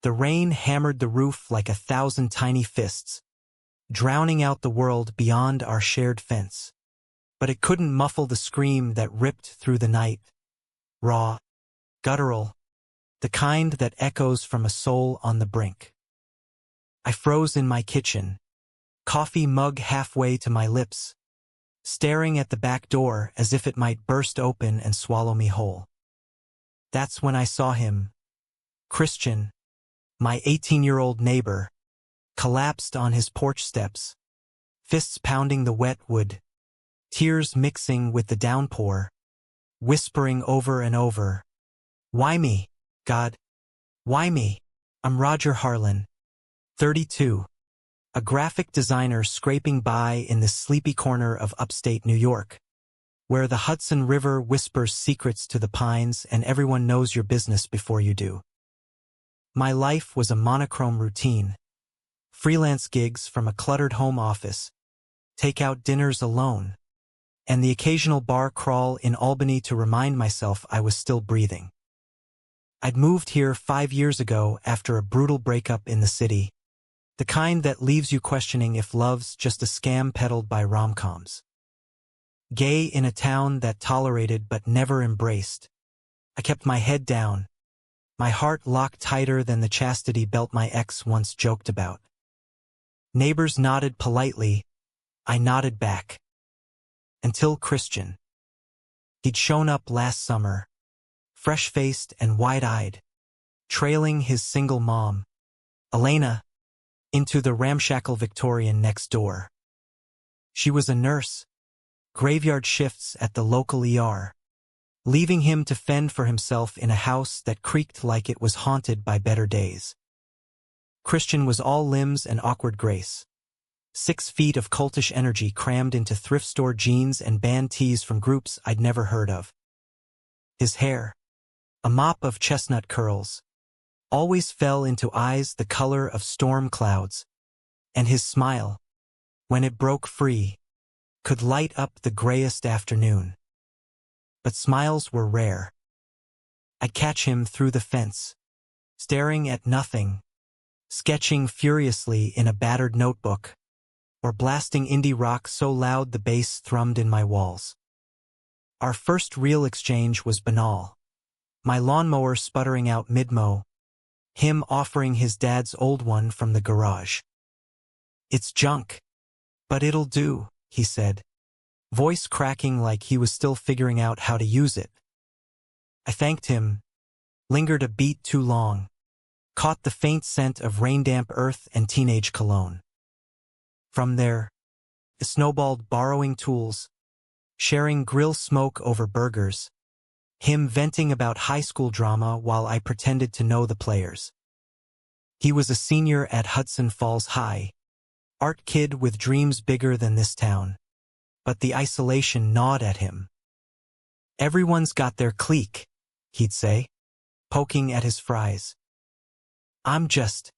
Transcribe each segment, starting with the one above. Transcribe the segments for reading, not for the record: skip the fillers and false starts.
The rain hammered the roof like 1,000 tiny fists, drowning out the world beyond our shared fence. But it couldn't muffle the scream that ripped through the night, raw, guttural, the kind that echoes from a soul on the brink. I froze in my kitchen, coffee mug halfway to my lips, staring at the back door as if it might burst open and swallow me whole. That's when I saw him, Christian, my 18-year-old neighbor, collapsed on his porch steps, fists pounding the wet wood, tears mixing with the downpour, whispering over and over, "Why me, God? Why me? I'm Roger Harlan, 32, a graphic designer scraping by in this sleepy corner of upstate New York, where the Hudson River whispers secrets to the pines and everyone knows your business before you do." My life was a monochrome routine. Freelance gigs from a cluttered home office, take-out dinners alone, and the occasional bar crawl in Albany to remind myself I was still breathing. I'd moved here 5 years ago after a brutal breakup in the city, the kind that leaves you questioning if love's just a scam peddled by rom-coms. Gay in a town that tolerated but never embraced, I kept my head down, my heart locked tighter than the chastity belt my ex once joked about. Neighbors nodded politely, I nodded back. Until Christian. He'd shown up last summer, fresh-faced and wide-eyed, trailing his single mom, Elena, into the ramshackle Victorian next door. She was a nurse, graveyard shifts at the local ER, leaving him to fend for himself in a house that creaked like it was haunted by better days. Christian was all limbs and awkward grace. 6 feet of cultish energy crammed into thrift store jeans and band tees from groups I'd never heard of. His hair, a mop of chestnut curls, always fell into eyes the color of storm clouds, and his smile, when it broke free, could light up the grayest afternoon. But smiles were rare. I'd catch him through the fence, staring at nothing, sketching furiously in a battered notebook, or blasting indie rock so loud the bass thrummed in my walls. Our first real exchange was banal. My lawnmower sputtering out mid-mow, him offering his dad's old one from the garage. "It's junk, but it'll do," he said, voice cracking like he was still figuring out how to use it. I thanked him, lingered a beat too long, caught the faint scent of rain-damp earth and teenage cologne. From there, it snowballed borrowing tools, sharing grill smoke over burgers, him venting about high school drama while I pretended to know the players. He was a senior at Hudson Falls High, art kid with dreams bigger than this town, but the isolation gnawed at him. "Everyone's got their clique," he'd say, poking at his fries. "I'm just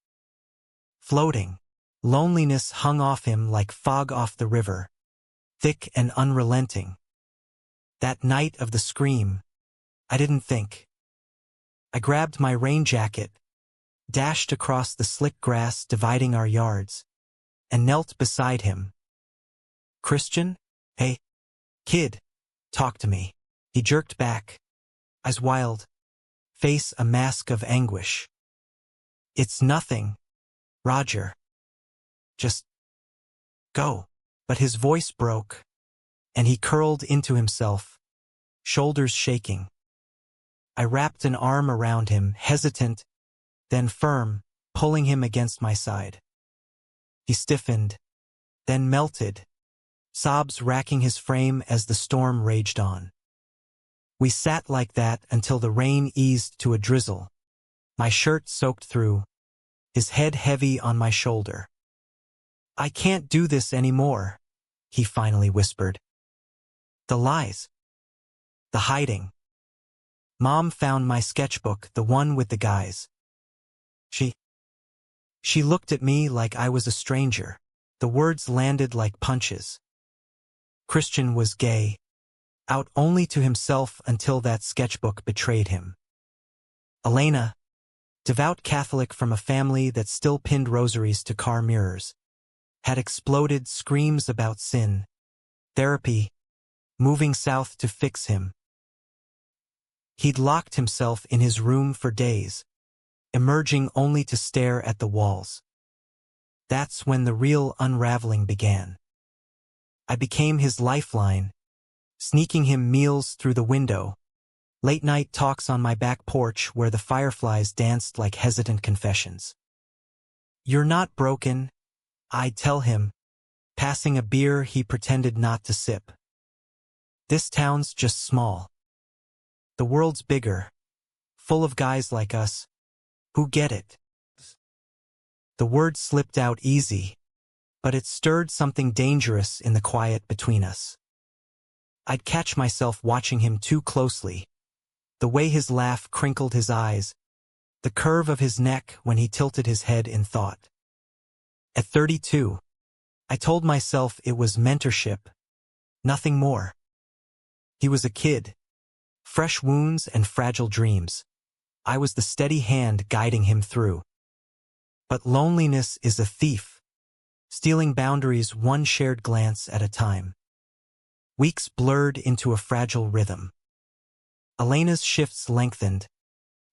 floating." Loneliness hung off him like fog off the river, thick and unrelenting. That night of the scream, I didn't think. I grabbed my rain jacket, dashed across the slick grass dividing our yards, and knelt beside him. "Christian? Hey, kid, talk to me." He jerked back, eyes wild, face a mask of anguish. "It's nothing, Roger. Just go." But his voice broke, and he curled into himself, shoulders shaking. I wrapped an arm around him, hesitant, then firm, pulling him against my side. He stiffened, then melted, sobs racking his frame as the storm raged on. We sat like that until the rain eased to a drizzle, my shirt soaked through, his head heavy on my shoulder. "I can't do this anymore," he finally whispered. "The lies. The hiding. Mom found my sketchbook, the one with the guys. She looked at me like I was a stranger. The words landed like punches. Christian was gay, out only to himself until that sketchbook betrayed him. Elena, Devout Catholic from a family that still pinned rosaries to car mirrors. Had exploded screams about sin, therapy, moving south to fix him. He'd locked himself in his room for days, emerging only to stare at the walls. That's when the real unraveling began. I became his lifeline, sneaking him meals through the window, late-night talks on my back porch where the fireflies danced like hesitant confessions. "You're not broken," I'd tell him, passing a beer he pretended not to sip. "This town's just small. The world's bigger, full of guys like us, who get it." The word slipped out easy, but it stirred something dangerous in the quiet between us. I'd catch myself watching him too closely, the way his laugh crinkled his eyes, the curve of his neck when he tilted his head in thought. At 32, I told myself it was mentorship, nothing more. He was a kid, fresh wounds and fragile dreams. I was the steady hand guiding him through. But loneliness is a thief, stealing boundaries one shared glance at a time. Weeks blurred into a fragile rhythm. Elena's shifts lengthened,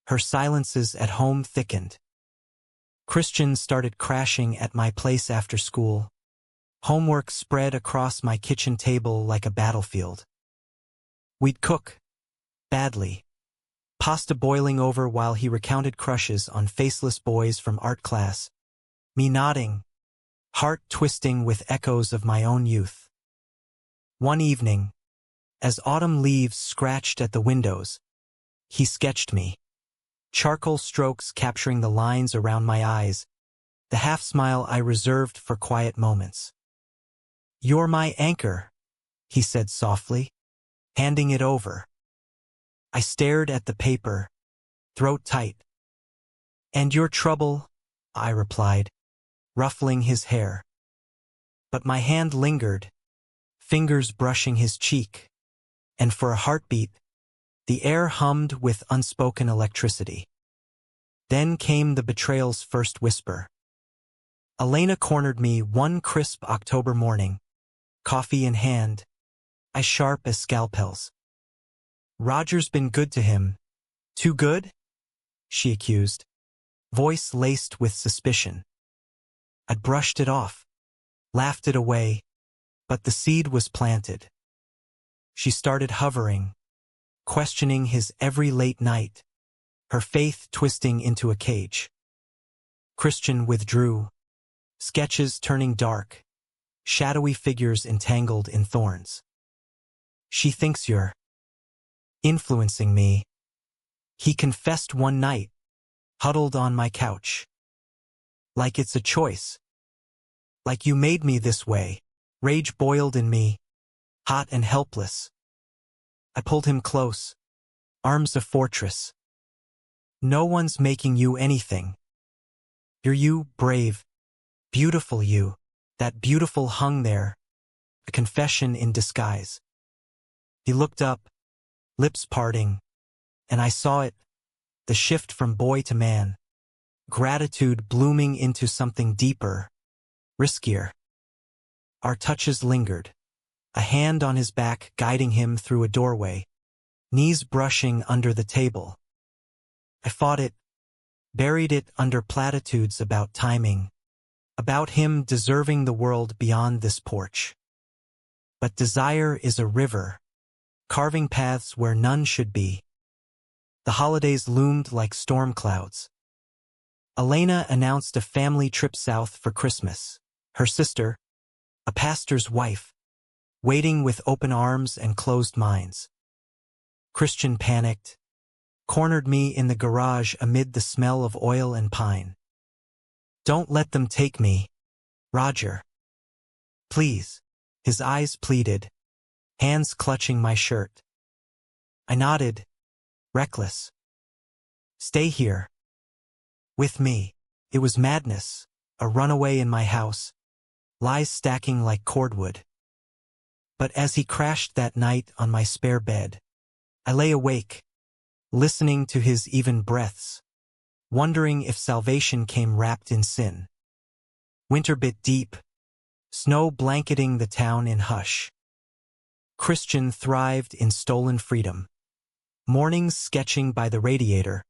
her silences at home thickened. Christian started crashing at my place after school. Homework spread across my kitchen table like a battlefield. We'd cook, badly, pasta boiling over while he recounted crushes on faceless boys from art class, me nodding, heart twisting with echoes of my own youth. One evening, as autumn leaves scratched at the windows, he sketched me, charcoal strokes capturing the lines around my eyes, the half-smile I reserved for quiet moments. "You're my anchor," he said softly, handing it over. I stared at the paper, throat tight. "And your trouble," I replied, ruffling his hair. But my hand lingered, fingers brushing his cheek, and for a heartbeat, the air hummed with unspoken electricity. Then came the betrayal's first whisper. Elena cornered me one crisp October morning, coffee in hand, eyes sharp as scalpels. "Roger's been good to him. Too good?" she accused, voice laced with suspicion. I'd brushed it off, laughed it away, but the seed was planted. She started hovering, questioning his every late night, her faith twisting into a cage. Christian withdrew, sketches turning dark, shadowy figures entangled in thorns. "She thinks you're influencing me," he confessed one night, huddled on my couch. "Like it's a choice. Like you made me this way." Rage boiled in me, hot and helpless. I pulled him close, arms a fortress. "No one's making you anything. You're you, brave, beautiful you, that beautiful hung there, a confession in disguise." He looked up, lips parting, and I saw it, the shift from boy to man, gratitude blooming into something deeper, riskier. Our touches lingered, a hand on his back guiding him through a doorway, knees brushing under the table. I fought it, buried it under platitudes about timing, about him deserving the world beyond this porch. But desire is a river, carving paths where none should be. The holidays loomed like storm clouds. Elena announced a family trip south for Christmas. Her sister, a pastor's wife, waiting with open arms and closed minds. Christian panicked, cornered me in the garage amid the smell of oil and pine. "Don't let them take me, Roger. Please," his eyes pleaded, hands clutching my shirt. I nodded, reckless. "Stay here. With me." It was madness, a runaway in my house, lies stacking like cordwood. But as he crashed that night on my spare bed, I lay awake, listening to his even breaths, wondering if salvation came wrapped in sin. Winter bit deep, snow blanketing the town in hush. Christian thrived in stolen freedom. Mornings sketching by the radiator,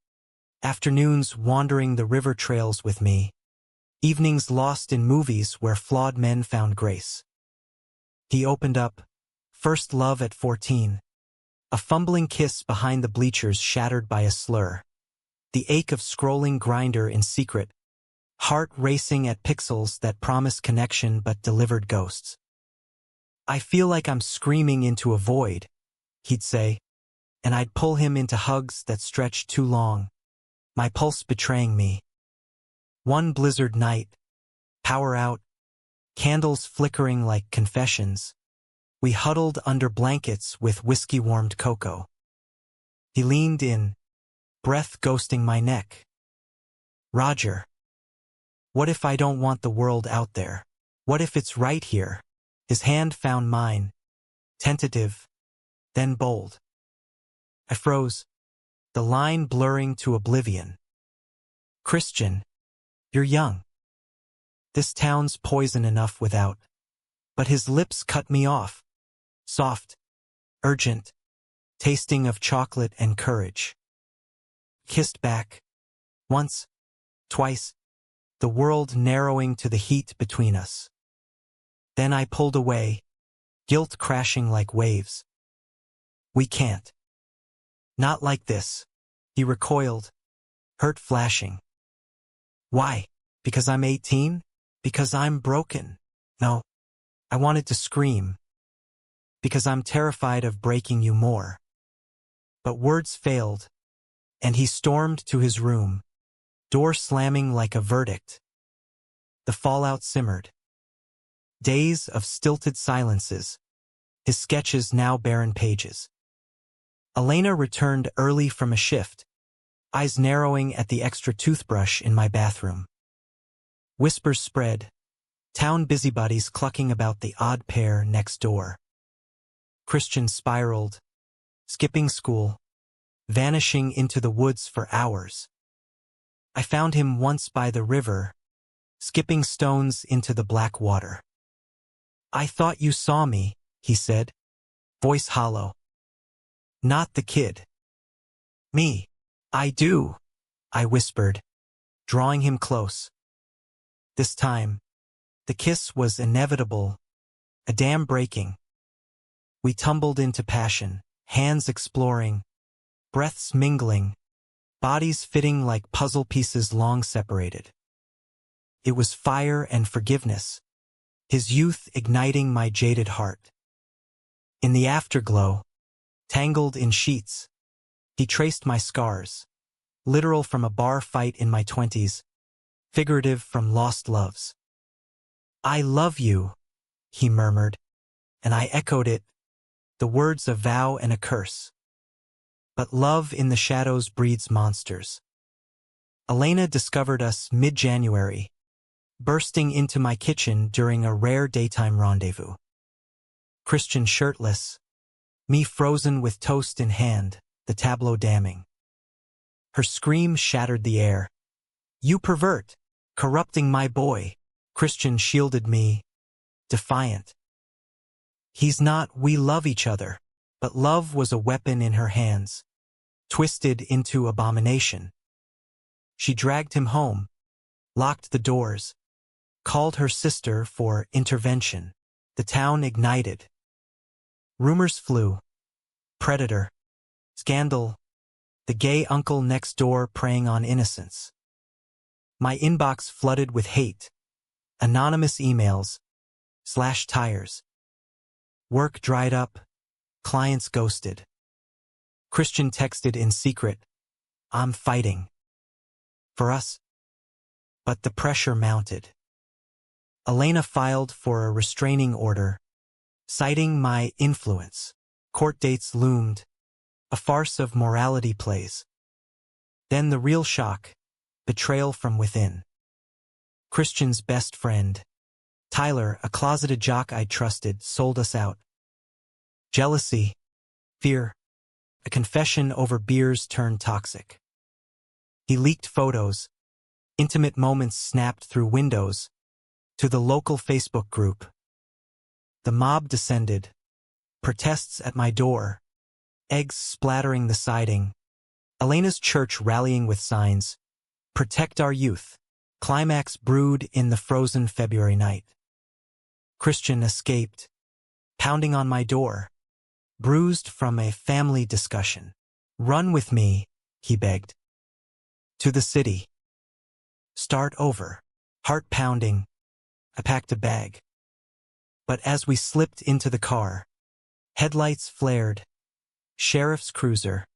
afternoons wandering the river trails with me, evenings lost in movies where flawed men found grace. He opened up, first love at 14, a fumbling kiss behind the bleachers shattered by a slur, the ache of scrolling Grindr in secret, heart racing at pixels that promised connection but delivered ghosts. I feel like I'm screaming into a void, he'd say, and I'd pull him into hugs that stretched too long, my pulse betraying me. One blizzard night, power out, candles flickering like confessions, we huddled under blankets with whiskey-warmed cocoa. He leaned in, breath ghosting my neck. Roger. What if I don't want the world out there? What if it's right here? His hand found mine, tentative, then bold. I froze, the line blurring to oblivion. Christian, you're young. This town's poison enough without. But his lips cut me off, soft, urgent, tasting of chocolate and courage. Kissed back, once, twice, the world narrowing to the heat between us. Then I pulled away, guilt crashing like waves. We can't. Not like this, he recoiled, hurt flashing. Why? Because I'm 18? Because I'm broken? No. I wanted to scream. Because I'm terrified of breaking you more. But words failed, and he stormed to his room, door slamming like a verdict. The fallout simmered. Days of stilted silences, his sketches now barren pages. Elena returned early from a shift, eyes narrowing at the extra toothbrush in my bathroom. Whispers spread, town busybodies clucking about the odd pair next door. Christian spiraled, skipping school, vanishing into the woods for hours. I found him once by the river, skipping stones into the black water. I thought you saw me, he said, voice hollow. Not the kid. Me. I do, I whispered, drawing him close. This time, the kiss was inevitable, a dam breaking. We tumbled into passion, hands exploring, breaths mingling, bodies fitting like puzzle pieces long separated. It was fire and forgiveness, his youth igniting my jaded heart. In the afterglow, tangled in sheets, he traced my scars, literal from a bar fight in my 20s, figurative from lost loves. I love you, he murmured, and I echoed it, the words a vow and a curse. But love in the shadows breeds monsters. Elena discovered us mid-January, bursting into my kitchen during a rare daytime rendezvous. Christian shirtless, me frozen with toast in hand, the tableau damning. Her scream shattered the air. You pervert, corrupting my boy. Christian shielded me, defiant. He's not, we love each other, but love was a weapon in her hands, twisted into abomination. She dragged him home, locked the doors, called her sister for intervention. The town ignited. Rumors flew. Predator. Scandal. The gay uncle next door preying on innocence. My inbox flooded with hate. Anonymous emails. Slashed tires. Work dried up. Clients ghosted. Christian texted in secret, I'm fighting. For us. But the pressure mounted. Elena filed for a restraining order, citing my influence. Court dates loomed, a farce of morality plays. Then the real shock, betrayal from within. Christian's best friend, Tyler, a closeted jock I'd trusted, sold us out. Jealousy, fear, a confession over beers turned toxic. He leaked photos, intimate moments snapped through windows, to the local Facebook group. The mob descended, protests at my door, eggs splattering the siding, Elena's church rallying with signs, "Protect our youth." Climax brewed in the frozen February night. Christian escaped, pounding on my door, bruised from a family discussion. "Run with me," he begged. "To the city. Start over." Heart pounding, I packed a bag. But as we slipped into the car, headlights flared, sheriff's cruiser,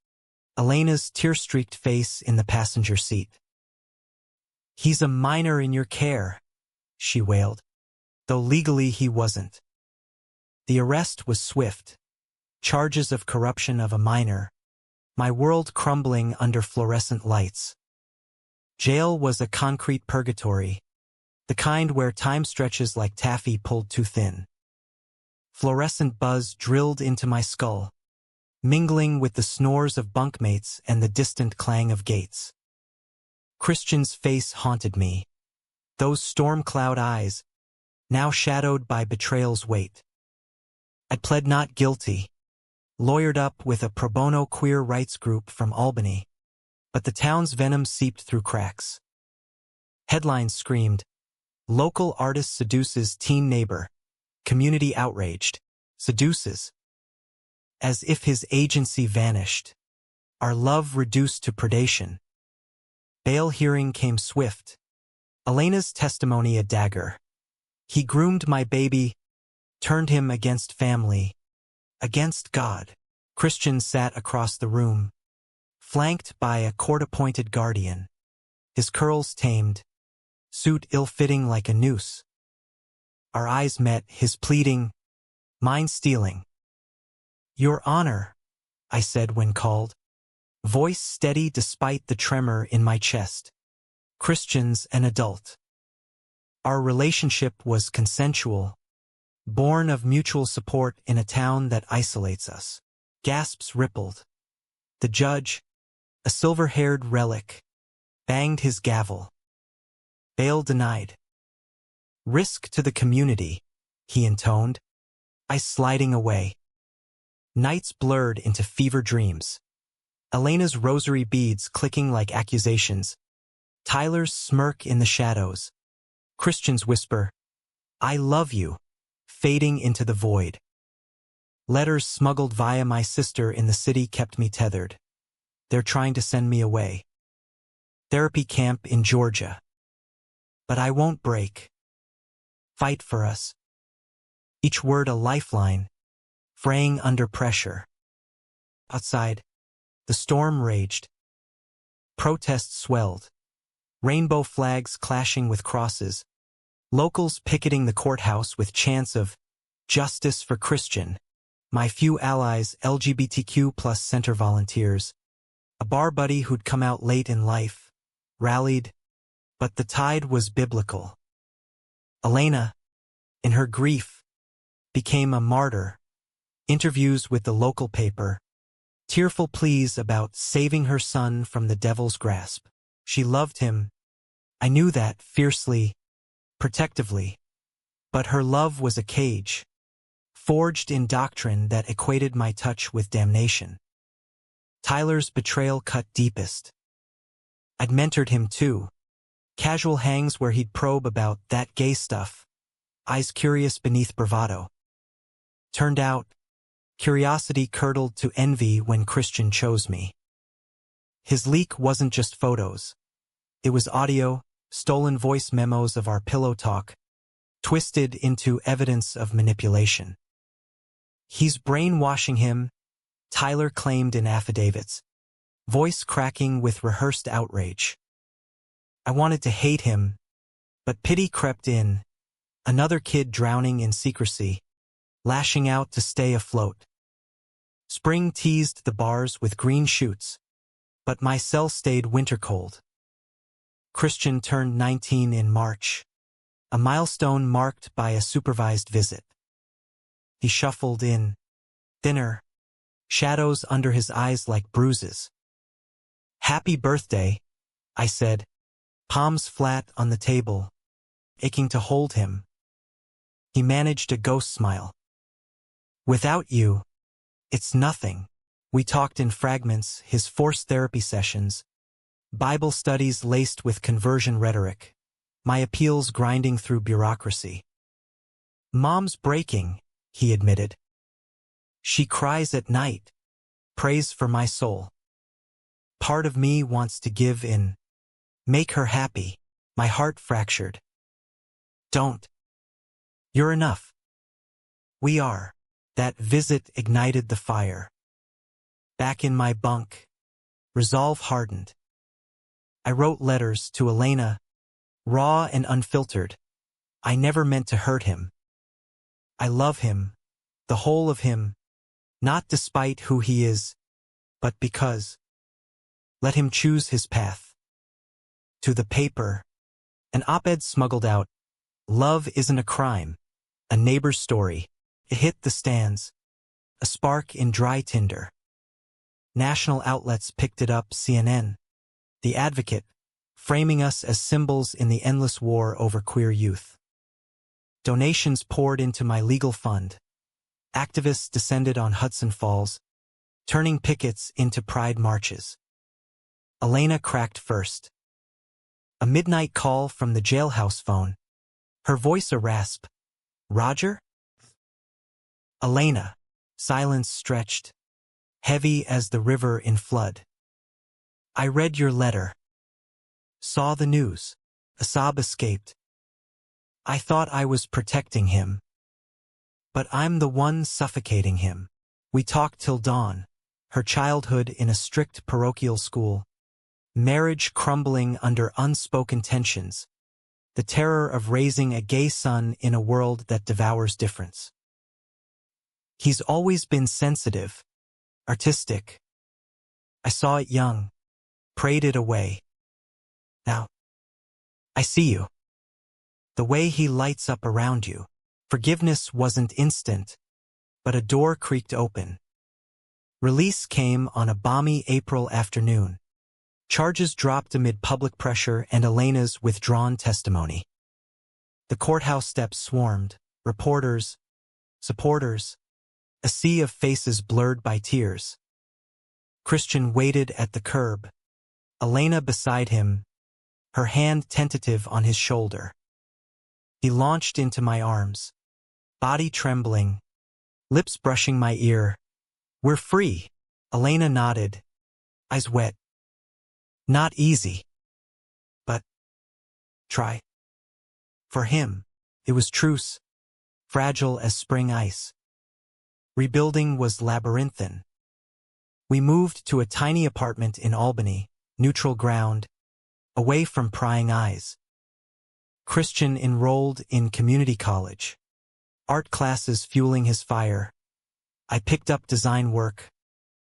Elena's tear-streaked face in the passenger seat. "He's a minor in your care," she wailed, though legally he wasn't. The arrest was swift. Charges of corruption of a minor, my world crumbling under fluorescent lights. Jail was a concrete purgatory, the kind where time stretches like taffy pulled too thin. Fluorescent buzz drilled into my skull, mingling with the snores of bunkmates and the distant clang of gates. Christian's face haunted me, those storm cloud eyes, now shadowed by betrayal's weight. I pled not guilty, lawyered up with a pro bono queer rights group from Albany, but the town's venom seeped through cracks. Headlines screamed, "Local artist seduces teen neighbor, community outraged." Seduces. As if his agency vanished, our love reduced to predation. Bail hearing came swift, Elena's testimony a dagger. "He groomed my baby, turned him against family, against God." Christian sat across the room, flanked by a court-appointed guardian, his curls tamed, suit ill-fitting like a noose. Our eyes met, his pleading, mine stealing. "Your Honor," I said when called, voice steady despite the tremor in my chest. "Christian's an adult. Our relationship was consensual, born of mutual support in a town that isolates us." Gasps rippled. The judge, a silver-haired relic, banged his gavel. "Bail denied." "Risk to the community," he intoned, I sliding away. Nights blurred into fever dreams. Elena's rosary beads clicking like accusations. Tyler's smirk in the shadows. Christian's whisper, "I love you," fading into the void. Letters smuggled via my sister in the city kept me tethered. They're trying to send me away. Therapy camp in Georgia. But I won't break. Fight for us. Each word a lifeline, fraying under pressure. Outside, the storm raged. Protests swelled. Rainbow flags clashing with crosses. Locals picketing the courthouse with chants of "Justice for Christian." My few allies, LGBTQ+ center volunteers. A bar buddy who'd come out late in life, rallied, but the tide was biblical. Elena, in her grief, became a martyr. Interviews with the local paper, tearful pleas about saving her son from the devil's grasp. She loved him. I knew that fiercely, protectively. But her love was a cage, forged in doctrine that equated my touch with damnation. Tyler's betrayal cut deepest. I'd mentored him too. Casual hangs where he'd probe about that gay stuff, eyes curious beneath bravado. Turned out, curiosity curdled to envy when Christian chose me. His leak wasn't just photos. It was audio, stolen voice memos of our pillow talk, twisted into evidence of manipulation. "He's brainwashing him," Tyler claimed in affidavits, voice cracking with rehearsed outrage. I wanted to hate him, but pity crept in, another kid drowning in secrecy, lashing out to stay afloat. Spring teased the bars with green shoots, but my cell stayed winter cold. Christian turned 19 in March, a milestone marked by a supervised visit. He shuffled in, thinner, shadows under his eyes like bruises. "Happy birthday," I said, palms flat on the table, aching to hold him. He managed a ghost smile. Without you, it's nothing. We talked in fragments, his forced therapy sessions, Bible studies laced with conversion rhetoric, my appeals grinding through bureaucracy. Mom's breaking, he admitted. She cries at night, prays for my soul. Part of me wants to give in, make her happy, my heart fractured. Don't. You're enough. We are. That visit ignited the fire. Back in my bunk, resolve hardened. I wrote letters to Elena, raw and unfiltered. I never meant to hurt him. I love him, the whole of him, not despite who he is, but because. Let him choose his path. To the paper, an op-ed smuggled out, love isn't a crime, a neighbor's story. It hit the stands, a spark in dry tinder. National outlets picked it up, CNN, The Advocate, framing us as symbols in the endless war over queer youth. Donations poured into my legal fund. Activists descended on Hudson Falls, turning pickets into pride marches. Elena cracked first. A midnight call from the jailhouse phone. Her voice a rasp. Roger? Elena. Silence stretched, heavy as the river in flood. I read your letter. Saw the news. A sob escaped. I thought I was protecting him. But I'm the one suffocating him. We talked till dawn. Her childhood in a strict parochial school. Marriage crumbling under unspoken tensions. The terror of raising a gay son in a world that devours difference. He's always been sensitive, artistic. I saw it young, prayed it away. Now, I see you. The way he lights up around you. Forgiveness wasn't instant, but a door creaked open. Release came on a balmy April afternoon. Charges dropped amid public pressure and Elena's withdrawn testimony. The courthouse steps swarmed, reporters, supporters, a sea of faces blurred by tears. Christian waited at the curb, Elena beside him, her hand tentative on his shoulder. He launched into my arms, body trembling, lips brushing my ear. We're free, Elena nodded, eyes wet. Not easy. But try. For him, it was truce, fragile as spring ice. Rebuilding was labyrinthine. We moved to a tiny apartment in Albany, neutral ground, away from prying eyes. Christian enrolled in community college. Art classes fueling his fire. I picked up design work,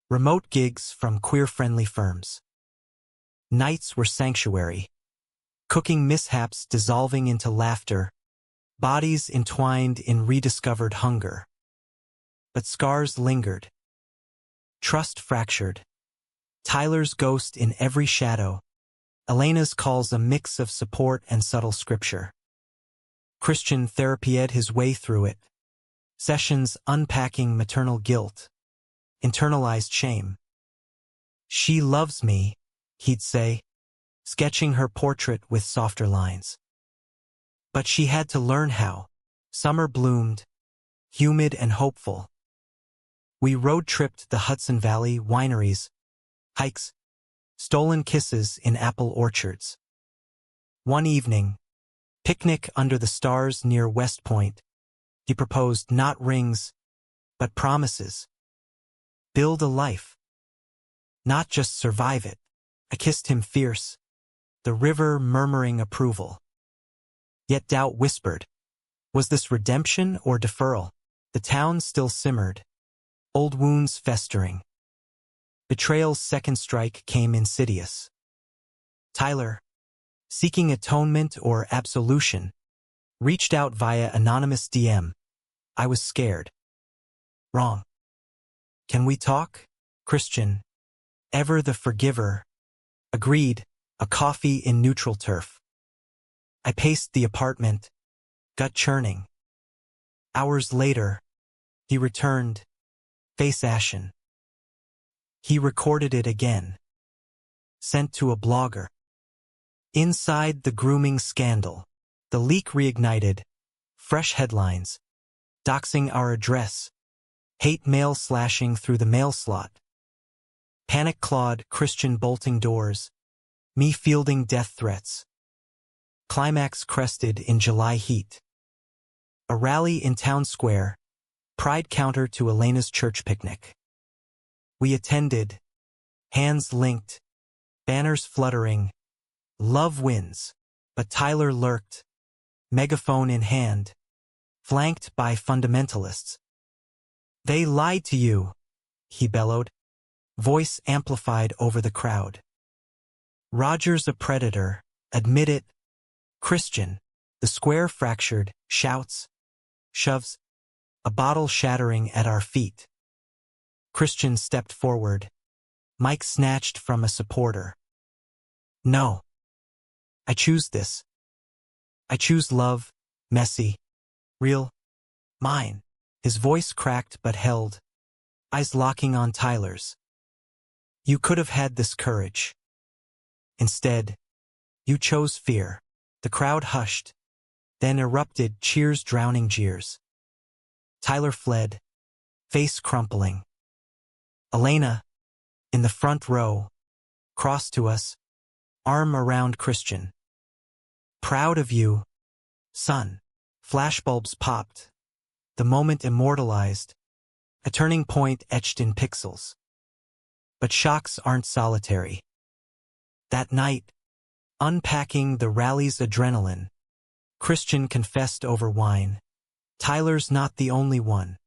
remote gigs from queer-friendly firms. Nights were sanctuary. Cooking mishaps dissolving into laughter, bodies entwined in rediscovered hunger. But scars lingered. Trust fractured. Tyler's ghost in every shadow. Elena's calls a mix of support and subtle scripture. Christian therapyed his way through it. Sessions unpacking maternal guilt. Internalized shame. She loves me, he'd say, sketching her portrait with softer lines. But she had to learn how. Summer bloomed, humid and hopeful. We road-tripped the Hudson Valley wineries, hikes, stolen kisses in apple orchards. One evening, picnic under the stars near West Point, he proposed not rings, but promises. Build a life. Not just survive it. I kissed him fierce, the river murmuring approval. Yet doubt whispered. Was this redemption or deferral? The town still simmered, old wounds festering. Betrayal's second strike came insidious. Tyler, seeking atonement or absolution, reached out via anonymous DM. I was scared. Wrong. Can we talk? Christian, ever the forgiver, agreed, a coffee in neutral turf. I paced the apartment, gut churning. Hours later, he returned, face ashen. He recorded it again. Sent to a blogger. Inside the grooming scandal. The leak reignited. Fresh headlines. Doxing our address. Hate mail slashing through the mail slot. Panic-clawed Christian bolting doors. Me fielding death threats. Climax crested in July heat. A rally in town square. Pride counter to Elena's church picnic. We attended. Hands linked. Banners fluttering. Love wins. But Tyler lurked. Megaphone in hand. Flanked by fundamentalists. They lied to you, he bellowed. Voice amplified over the crowd. Roger's a predator. Admit it. Christian. The square fractured. Shouts. Shoves. A bottle shattering at our feet. Christian stepped forward. Mike snatched from a supporter. No. I choose this. I choose love, messy, real, mine. His voice cracked but held, eyes locking on Tyler's. You could have had this courage. Instead, you chose fear. The crowd hushed, then erupted cheers drowning jeers. Tyler fled, face crumpling. Elena, in the front row, crossed to us, arm around Christian. Proud of you, son. Flashbulbs popped. The moment immortalized, a turning point etched in pixels. But shocks aren't solitary. That night, unpacking the rally's adrenaline, Christian confessed over wine. Tyler's not the only one.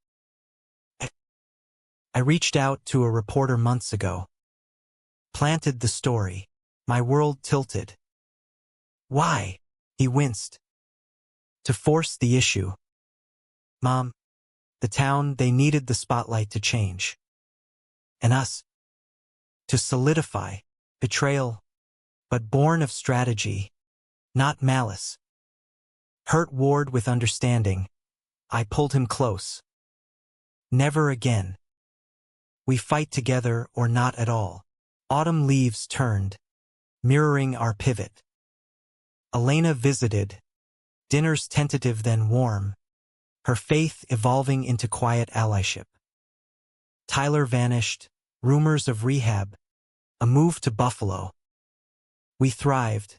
I reached out to a reporter months ago. Planted the story. My world tilted. Why? He winced. To force the issue. Mom, the town, they needed the spotlight to change. And us. To solidify. Betrayal. But born of strategy. Not malice. Hurt Ward with understanding. I pulled him close. Never again. We fight together or not at all. Autumn leaves turned, mirroring our pivot. Elena visited, dinners tentative then warm, her faith evolving into quiet allyship. Tyler vanished, rumors of rehab, a move to Buffalo. We thrived.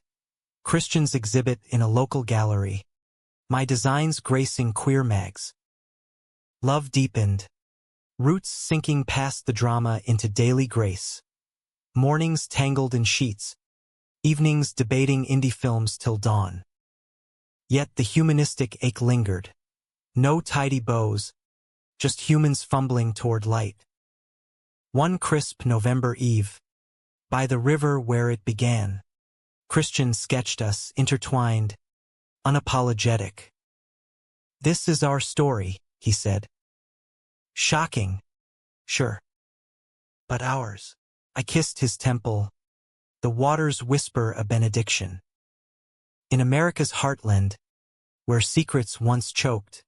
Christian's exhibit in a local gallery. My designs gracing queer mags. Love deepened. Roots sinking past the drama into daily grace. Mornings tangled in sheets. Evenings debating indie films till dawn. Yet the humanistic ache lingered. No tidy bows. Just humans fumbling toward light. One crisp November eve. By the river where it began. Christian sketched us intertwined. Unapologetic. This is our story, he said. Shocking. Sure. But ours. I kissed his temple. The waters whisper a benediction. In America's heartland, where secrets once choked,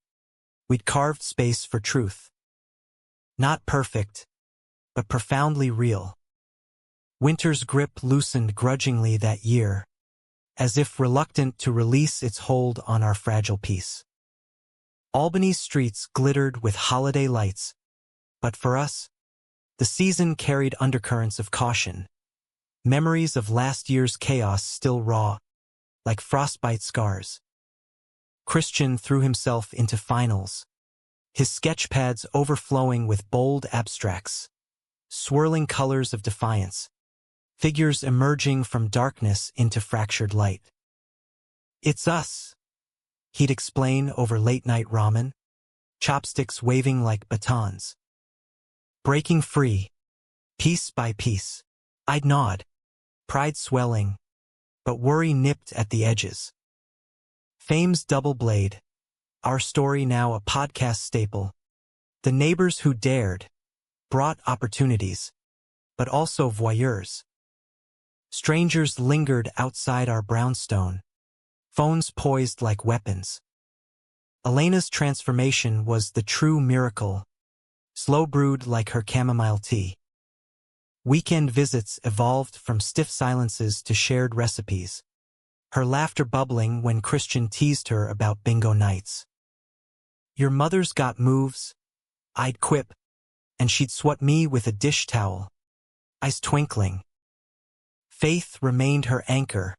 we'd carved space for truth. Not perfect, but profoundly real. Winter's grip loosened grudgingly that year, as if reluctant to release its hold on our fragile peace. Albany's streets glittered with holiday lights, but for us, the season carried undercurrents of caution. Memories of last year's chaos still raw, like frostbite scars. Christian threw himself into finals, his sketchpads overflowing with bold abstracts, swirling colors of defiance, figures emerging from darkness into fractured light. It's us, he'd explain over late-night ramen, chopsticks waving like batons. Breaking free, piece by piece. I'd nod, pride swelling, but worry nipped at the edges. Fame's double blade, our story now a podcast staple. The neighbors who dared, brought opportunities, but also voyeurs. Strangers lingered outside our brownstone, phones poised like weapons. Elena's transformation was the true miracle, slow brewed like her chamomile tea. Weekend visits evolved from stiff silences to shared recipes, her laughter bubbling when Christian teased her about bingo nights. "Your mother's got moves," I'd quip, and she'd swat me with a dish towel, eyes twinkling. Faith remained her anchor,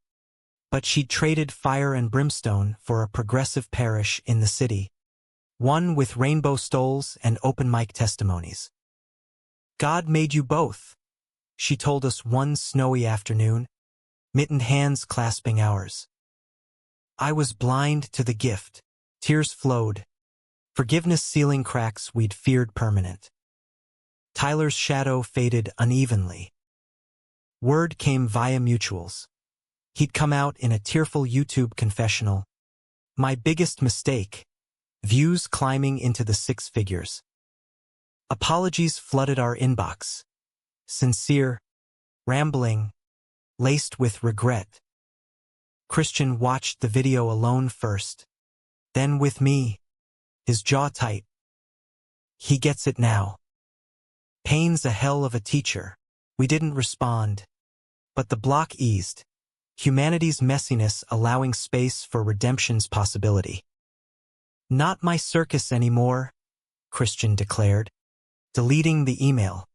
but she'd traded fire and brimstone for a progressive parish in the city, one with rainbow stoles and open mic testimonies. "God made you both," she told us one snowy afternoon, mittened hands clasping ours. I was blind to the gift. Tears flowed, forgiveness sealing cracks we'd feared permanent. Tyler's shadow faded unevenly. Word came via mutuals. He'd come out in a tearful YouTube confessional. My biggest mistake. Views climbing into the six figures. Apologies flooded our inbox. Sincere, rambling, laced with regret. Christian watched the video alone first, then with me, his jaw tight. He gets it now. Pain's a hell of a teacher. We didn't respond, but the block eased, humanity's messiness allowing space for redemption's possibility. "Not my circus anymore," Christian declared, deleting the email.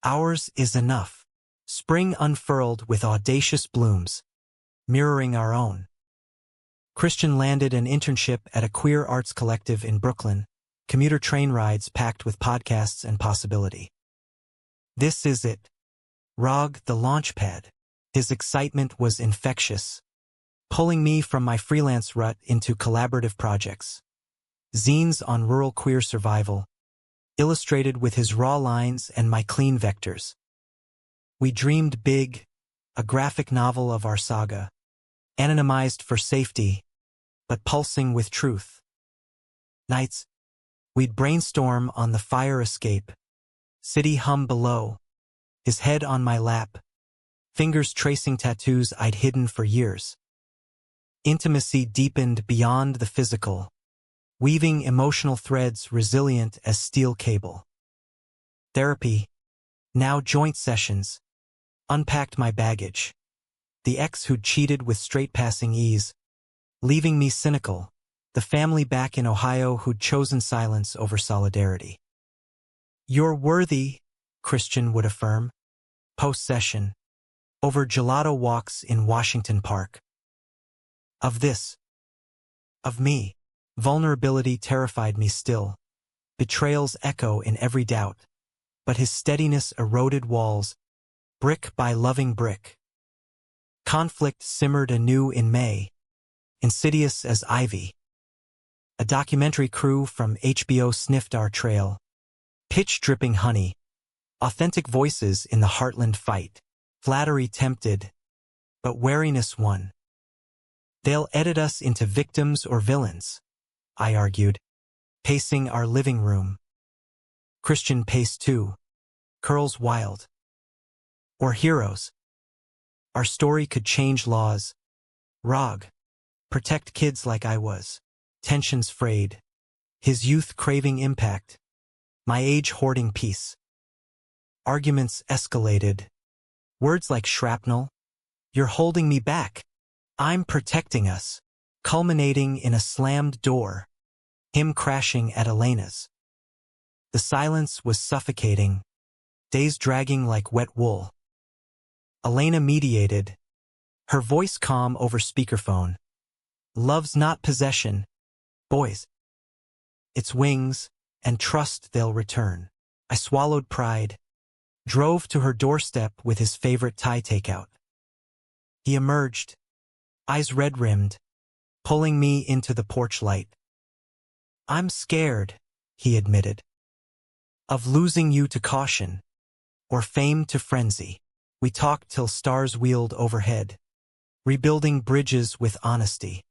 "Ours is enough." Spring unfurled with audacious blooms, mirroring our own. Christian landed an internship at a queer arts collective in Brooklyn, commuter train rides packed with podcasts and possibility. "This is it. Rog, the launchpad." His excitement was infectious, pulling me from my freelance rut into collaborative projects. Zines on rural queer survival, illustrated with his raw lines and my clean vectors. We dreamed big, a graphic novel of our saga, anonymized for safety, but pulsing with truth. Nights, we'd brainstorm on the fire escape, city hum below, his head on my lap, fingers tracing tattoos I'd hidden for years. Intimacy deepened beyond the physical, weaving emotional threads resilient as steel cable. Therapy, now joint sessions, unpacked my baggage. The ex who'd cheated with straight-passing ease, leaving me cynical, the family back in Ohio who'd chosen silence over solidarity. "You're worthy," Christian would affirm, post-session, over gelato walks in Washington Park. Of this. Of me. Vulnerability terrified me still, betrayal's echo in every doubt, but his steadiness eroded walls, brick by loving brick. Conflict simmered anew in May, insidious as ivy. A documentary crew from HBO sniffed our trail, pitch-dripping honey, authentic voices in the heartland fight. Flattery tempted, but wariness won. "They'll edit us into victims or villains," I argued, pacing our living room. Christian paced too, curls wild. "Or heroes. Our story could change laws. Rog, protect kids like I was." Tensions frayed, his youth craving impact, my age hoarding peace. Arguments escalated. Words like shrapnel, "You're holding me back. I'm protecting us," culminating in a slammed door, him crashing at Elena's. The silence was suffocating, days dragging like wet wool. Elena mediated, her voice calm over speakerphone. "Love's not possession, boys. It's wings, and trust they'll return." I swallowed pride, drove to her doorstep with his favorite Thai takeout. He emerged, eyes red-rimmed, pulling me into the porch light. "I'm scared," he admitted, "of losing you to caution, or fame to frenzy." We talked till stars wheeled overhead, rebuilding bridges with honesty.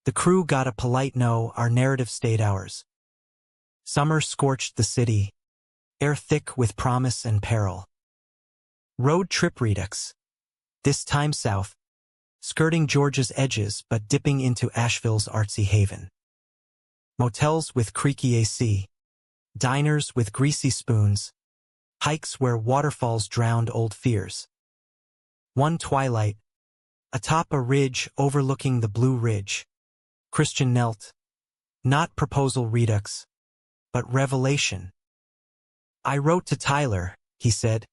The crew got a polite no, our narrative stayed ours. Summer scorched the city, air thick with promise and peril. Road trip redux, this time south, skirting Georgia's edges but dipping into Asheville's artsy haven. Motels with creaky AC, diners with greasy spoons, hikes where waterfalls drowned old fears. One twilight, atop a ridge overlooking the Blue Ridge, Christian knelt, not proposal redux, but revelation. I wrote to Tyler, he said,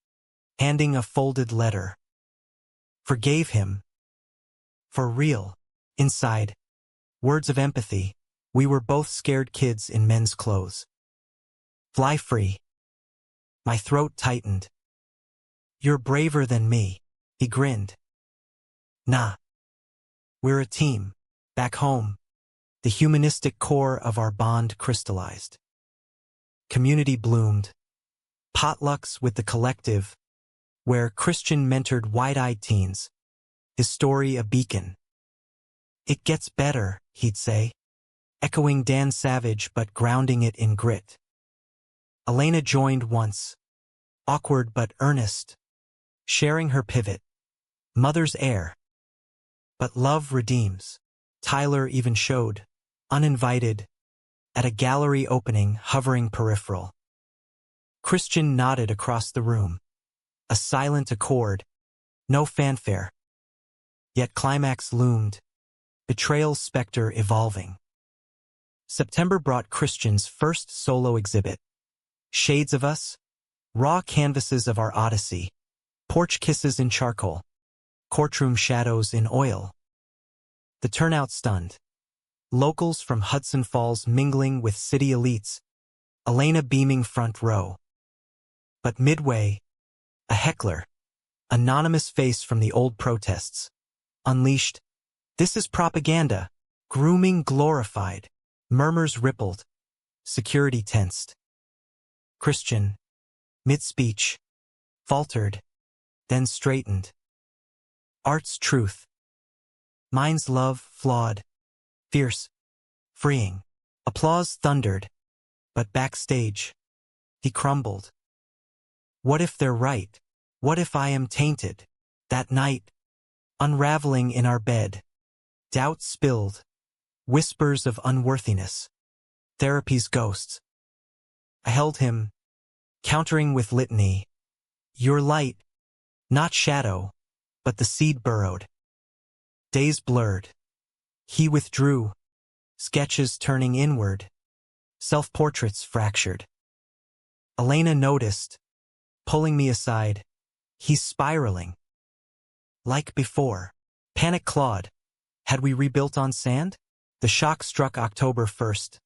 handing a folded letter. Forgave him. For real. Inside. Words of empathy. We were both scared kids in men's clothes. Fly free. My throat tightened. You're braver than me, he grinned. Nah. We're a team. Back home. The humanistic core of our bond crystallized. Community bloomed. Potlucks with the collective, where Christian mentored wide-eyed teens, his story a beacon. It gets better, he'd say, echoing Dan Savage but grounding it in grit. Elena joined once, awkward but earnest, sharing her pivot, mother's air. But love redeems. Tyler even showed, uninvited, at a gallery opening hovering peripheral. Christian nodded across the room. A silent accord, no fanfare. Yet climax loomed, betrayal's specter evolving. September brought Christian's first solo exhibit. Shades of Us, raw canvases of our odyssey, porch kisses in charcoal, courtroom shadows in oil. The turnout stunned. Locals from Hudson Falls mingling with city elites, Elena beaming front row. But midway, a heckler, anonymous face from the old protests, unleashed, "This is propaganda, grooming glorified." Murmurs rippled, security tensed. Christian, mid-speech, faltered, then straightened. Art's truth. Mine's love flawed, fierce, freeing. Applause thundered, but backstage, he crumbled. What if they're right? What if I am tainted? That night, unraveling in our bed, doubt spilled, whispers of unworthiness, therapy's ghosts. I held him, countering with litany. Your light, not shadow, but the seed burrowed. Days blurred. He withdrew, sketches turning inward, self-portraits fractured. Elena noticed, pulling me aside. He's spiraling. Like before. Panic clawed. Had we rebuilt on sand? The shock struck October 1st.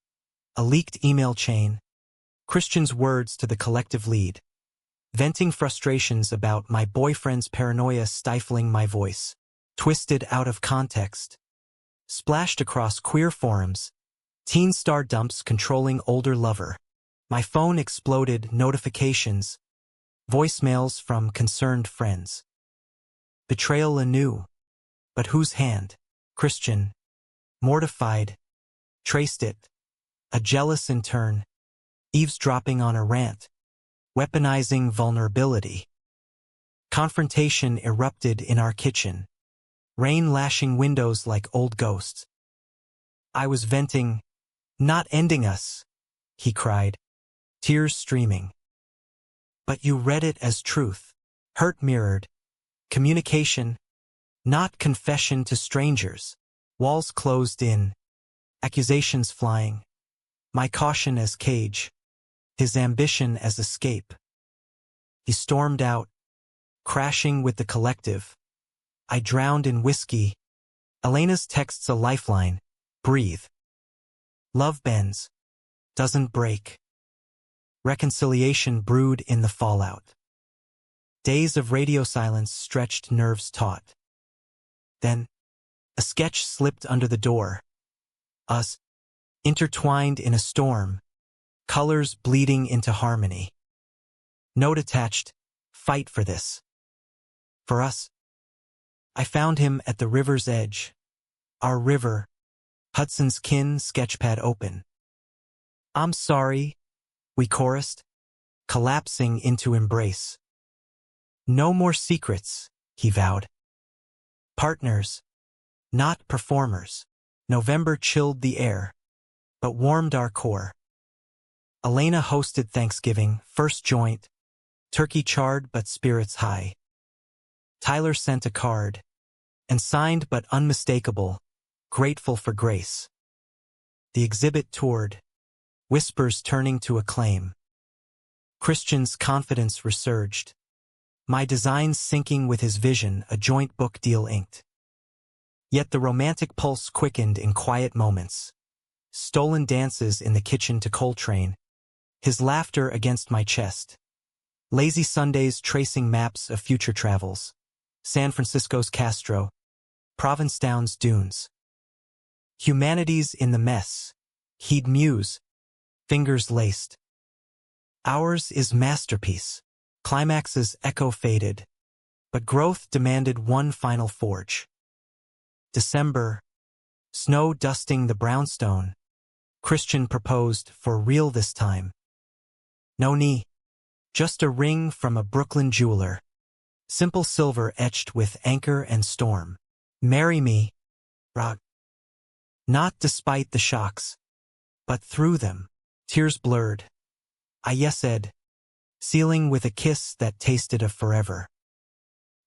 A leaked email chain. Christian's words to the collective lead. Venting frustrations about my boyfriend's paranoia stifling my voice. Twisted out of context. Splashed across queer forums. Teen star dumps controlling older lover. My phone exploded notifications. Voicemails from concerned friends. Betrayal anew. But whose hand? Christian. Mortified. Traced it. A jealous intern. Eavesdropping on a rant. Weaponizing vulnerability. Confrontation erupted in our kitchen. Rain lashing windows like old ghosts. I was venting. Not ending us, he cried. Tears streaming. But you read it as truth. Hurt mirrored. Communication. Not confession to strangers. Walls closed in. Accusations flying. My caution as cage. His ambition as escape. He stormed out, crashing with the collective. I drowned in whiskey. Elena's texts a lifeline. Breathe. Love bends. Doesn't break. Reconciliation brewed in the fallout. Days of radio silence stretched nerves taut. Then, a sketch slipped under the door. Us, intertwined in a storm, colors bleeding into harmony. Note attached, fight for this. For us. I found him at the river's edge. Our river, Hudson's kin, sketchpad open. I'm sorry, we chorused, collapsing into embrace. No more secrets, he vowed. Partners, not performers. November chilled the air, but warmed our core. Elena hosted Thanksgiving, first joint, turkey charred but spirits high. Tyler sent a card, and signed but unmistakable, grateful for grace. The exhibit toured, whispers turning to acclaim. Christian's confidence resurged, my designs syncing with his vision, a joint book deal inked. Yet the romantic pulse quickened in quiet moments. Stolen dances in the kitchen to Coltrane, his laughter against my chest. Lazy Sundays tracing maps of future travels. San Francisco's Castro, Provincetown's dunes. Humanities in the mess, he'd muse, fingers laced. Ours is masterpiece. Climax's echo faded, but growth demanded one final forge. December, snow dusting the brownstone. Christian proposed for real this time. No knee, just a ring from a Brooklyn jeweler. Simple silver etched with anchor and storm. Marry me, rock. Not despite the shocks, but through them, tears blurred. I yes-ed, sealing with a kiss that tasted of forever.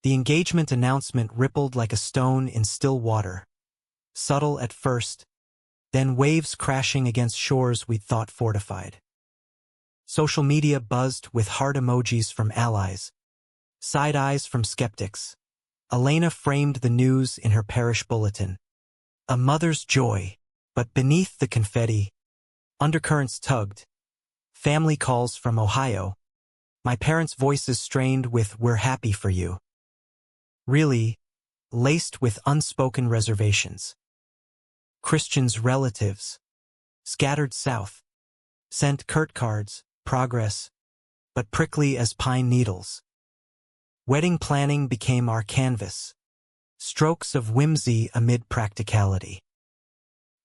The engagement announcement rippled like a stone in still water. Subtle at first, then waves crashing against shores we'd thought fortified. Social media buzzed with heart emojis from allies, side eyes from skeptics. Elena framed the news in her parish bulletin. A mother's joy, but beneath the confetti, undercurrents tugged. Family calls from Ohio. My parents' voices strained with "We're happy for you." Really, laced with unspoken reservations. Christian's relatives, scattered south, sent curt cards, progress, but prickly as pine needles. Wedding planning became our canvas, strokes of whimsy amid practicality.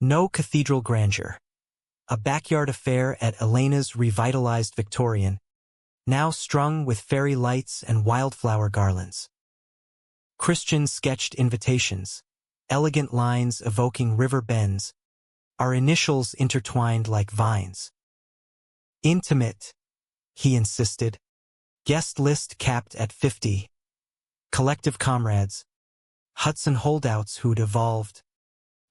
No cathedral grandeur. A backyard affair at Elena's revitalized Victorian, now strung with fairy lights and wildflower garlands. Christian sketched invitations, elegant lines evoking river bends, our initials intertwined like vines. Intimate, he insisted. Guest list capped at 50. Collective comrades, Hudson holdouts who'd evolved,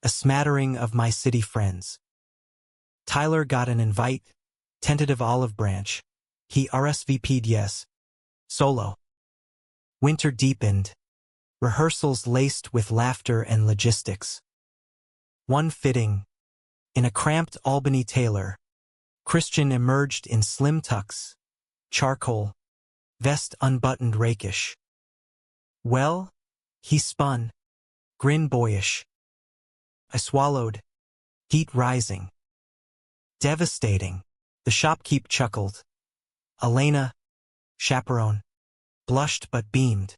a smattering of my city friends. Tyler got an invite, tentative olive branch. He RSVP'd yes. Solo. Winter deepened, rehearsals laced with laughter and logistics. One fitting, in a cramped Albany tailor, Christian emerged in slim tucks, charcoal, vest unbuttoned rakish. Well, he spun, grin boyish. I swallowed, heat rising. Devastating, the shopkeep chuckled. Elena, chaperone, blushed but beamed.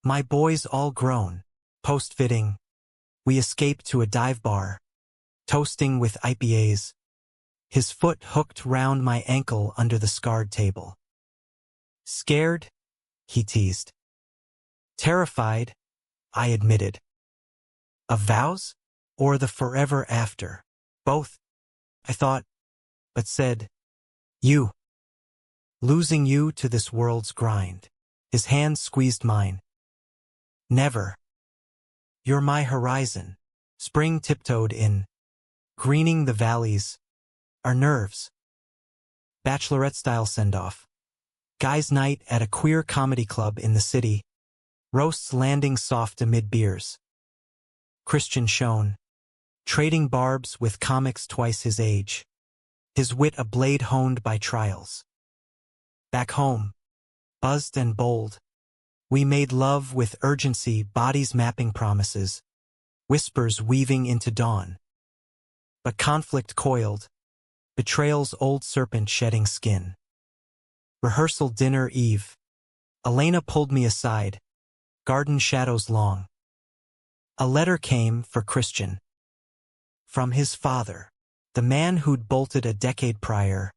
My boys all grown, post-fitting. We escaped to a dive bar, toasting with IPAs. His foot hooked round my ankle under the scarred table. Scared? He teased. Terrified, I admitted. Of vows? Or the forever after? Both, I thought, but said, you. Losing you to this world's grind. His hand squeezed mine. Never. You're my horizon. Spring tiptoed in, greening the valleys, our nerves. Bachelorette-style send-off. Guys' night at a queer comedy club in the city. Roasts landing soft amid beers. Christian shone, trading barbs with comics twice his age. His wit a blade honed by trials. Back home, buzzed and bold, we made love with urgency, bodies mapping promises, whispers weaving into dawn. But conflict coiled, betrayal's old serpent shedding skin. Rehearsal dinner eve. Elena pulled me aside, garden shadows long. A letter came for Christian. From his father, the man who'd bolted a decade prior,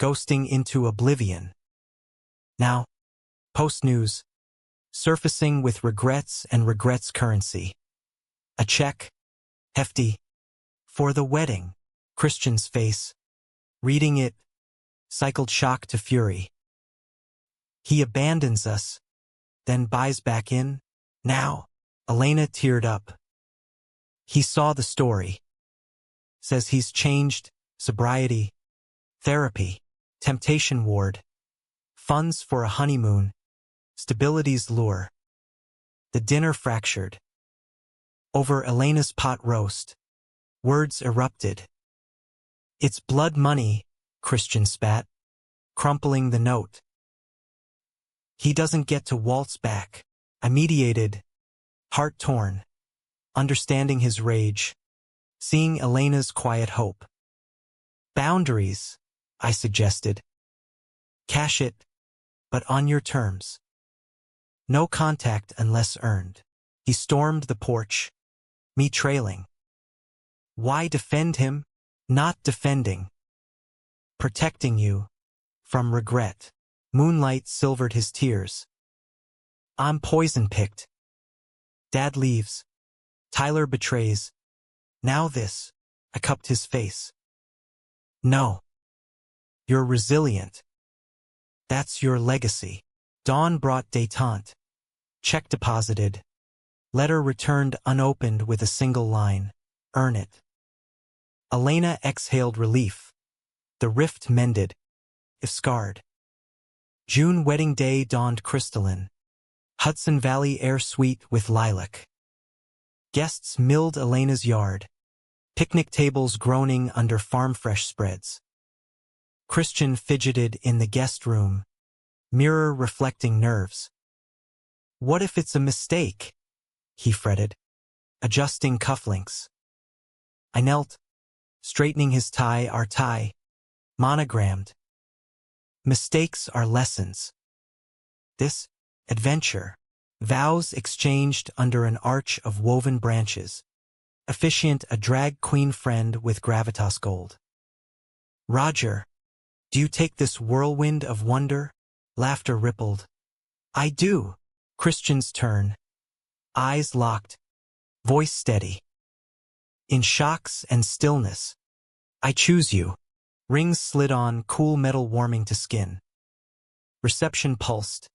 ghosting into oblivion. Now, post-news, surfacing with regrets and regrets currency. A check, hefty, for the wedding. Christian's face, reading it, cycled shock to fury. He abandons us, then buys back in. Now, Elena teared up. He saw the story. Says he's changed, sobriety, therapy, temptation ward, funds for a honeymoon, stability's lure. The dinner fractured. Over Elena's pot roast, words erupted. It's blood money, Christian spat, crumpling the note. He doesn't get to waltz back. I mediated, heart torn, understanding his rage, seeing Elena's quiet hope. Boundaries, I suggested. Cash it, but on your terms. No contact unless earned. He stormed the porch, me trailing. Why defend him? Not defending. Protecting you from regret. Moonlight silvered his tears. I'm poison-picked. Dad leaves. Tyler betrays. Now this. I cupped his face. No. You're resilient. That's your legacy. Dawn brought détente. Check deposited. Letter returned unopened with a single line. Earn it. Elena exhaled relief. The rift mended, if scarred. June wedding day dawned crystalline. Hudson Valley air sweet with lilac. Guests milled Elena's yard. Picnic tables groaning under farm fresh spreads. Christian fidgeted in the guest room. Mirror reflecting nerves. What if it's a mistake? He fretted, adjusting cufflinks. I knelt, straightening his tie, our tie, monogrammed. Mistakes are lessons. This, adventure, vows exchanged under an arch of woven branches. Officiant a drag queen friend with gravitas gold. Roger, do you take this whirlwind of wonder? Laughter rippled. I do. Christian's turn. Eyes locked. Voice steady. In shocks and stillness. I choose you. Rings slid on, cool metal warming to skin. Reception pulsed.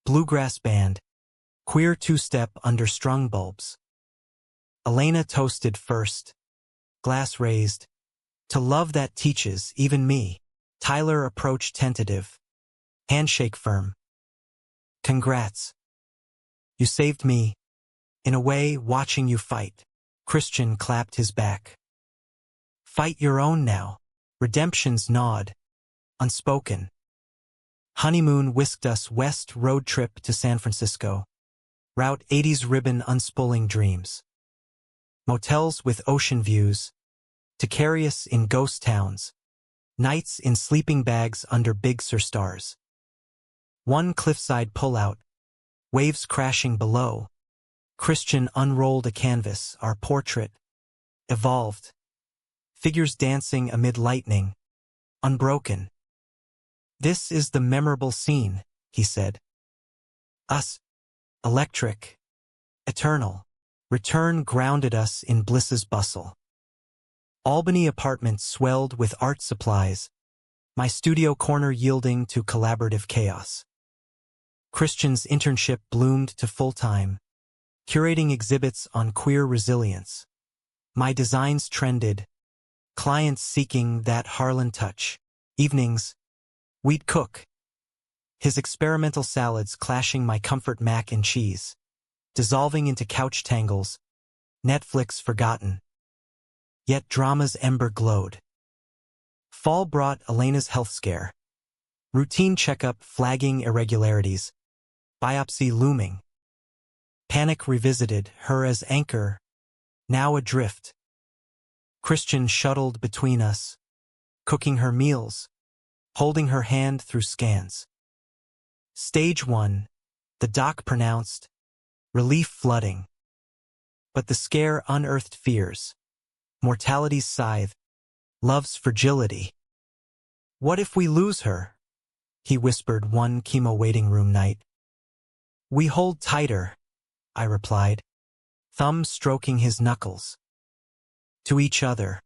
Bluegrass band. Queer two-step under strung bulbs. Elena toasted first. Glass raised. To love that teaches, even me. Tyler approached tentative. Handshake firm. Congrats. You saved me. In a way, watching you fight. Christian clapped his back. Fight your own now. Redemption's nod. Unspoken. Honeymoon whisked us west, road trip to San Francisco. Route 80's ribbon unspooling dreams. Motels with ocean views. To carry us in ghost towns. Nights in sleeping bags under Big Sur stars. One cliffside pullout. Waves crashing below. Christian unrolled a canvas, our portrait. Evolved. Figures dancing amid lightning. Unbroken. This is the memorable scene, he said. Us. Electric. Eternal. Return grounded us in bliss's bustle. Albany apartment swelled with art supplies. My studio corner yielding to collaborative chaos. Christian's internship bloomed to full-time. Curating exhibits on queer resilience. My designs trended. Clients seeking that Harlan touch. Evenings, we'd cook. His experimental salads clashing my comfort mac and cheese. Dissolving into couch tangles. Netflix forgotten. Yet drama's ember glowed. Fall brought Elena's health scare. Routine checkup flagging irregularities. Biopsy looming. Panic revisited, her as anchor, now adrift. Christian shuttled between us, cooking her meals, holding her hand through scans. Stage 1, the doc pronounced, relief flooding. But the scare unearthed fears, mortality's scythe, love's fragility. What if we lose her? He whispered one chemo waiting room night. We hold tighter, I replied, thumb stroking his knuckles. To each other.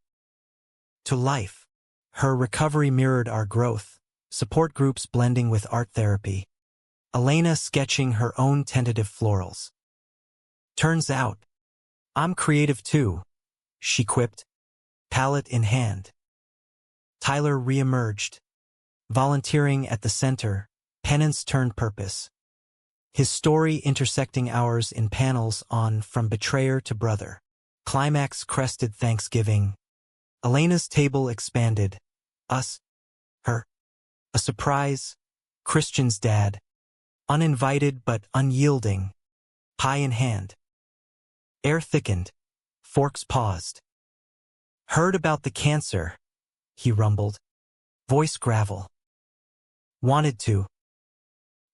To life. Her recovery mirrored our growth, support groups blending with art therapy. Elena sketching her own tentative florals. Turns out, I'm creative too, she quipped, palette in hand. Tyler reemerged, volunteering at the center, penance turned purpose. His story intersecting ours in panels on From Betrayer to Brother. Climax crested Thanksgiving. Elena's table expanded. Us. Her. A surprise. Christian's dad. Uninvited but unyielding. Pie in hand. Air thickened. Forks paused. Heard about the cancer, he rumbled. Voice gravel. Wanted to.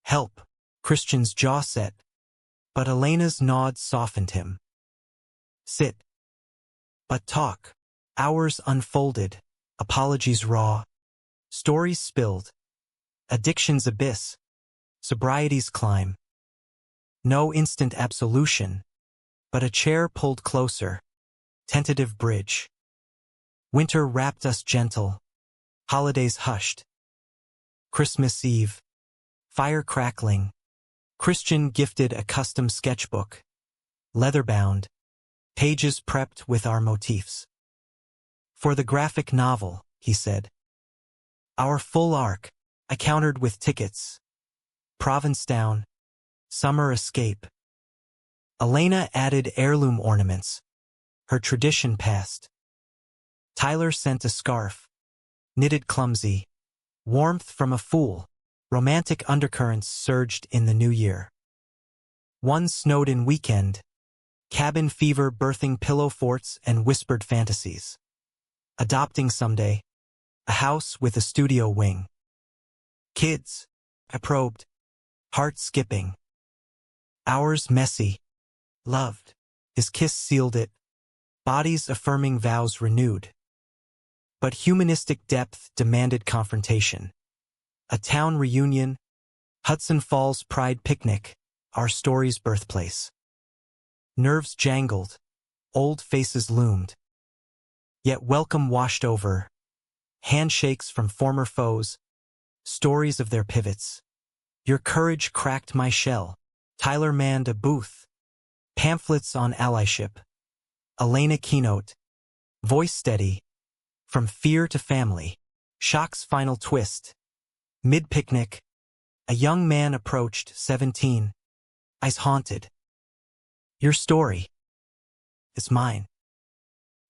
Help. Christian's jaw set. But Elena's nod softened him. Sit. But talk. Hours unfolded. Apologies raw. Stories spilled. Addiction's abyss. Sobriety's climb. No instant absolution. But a chair pulled closer. Tentative bridge. Winter wrapped us gentle. Holidays hushed. Christmas Eve. Fire crackling. Christian gifted a custom sketchbook. Leather-bound. Pages prepped with our motifs. For the graphic novel, he said. Our full arc, I countered with tickets. Provincetown. Summer escape. Elena added heirloom ornaments. Her tradition passed. Tyler sent a scarf. Knitted clumsy. Warmth from a fool. Romantic undercurrents surged in the new year. One snowed-in weekend. Cabin fever birthing pillow forts and whispered fantasies. Adopting someday. A house with a studio wing. Kids. I probed. Heart skipping. Hours messy. Loved. His kiss sealed it. Bodies affirming vows renewed. But humanistic depth demanded confrontation. A town reunion. Hudson Falls Pride picnic. Our story's birthplace. Nerves jangled. Old faces loomed. Yet welcome washed over. Handshakes from former foes. Stories of their pivots. Your courage cracked my shell. Tyler manned a booth. Pamphlets on allyship. Elena keynote. Voice steady. From fear to family. Shock's final twist. Mid-picnic. A young man approached, 17. Eyes haunted. Your story. It's mine.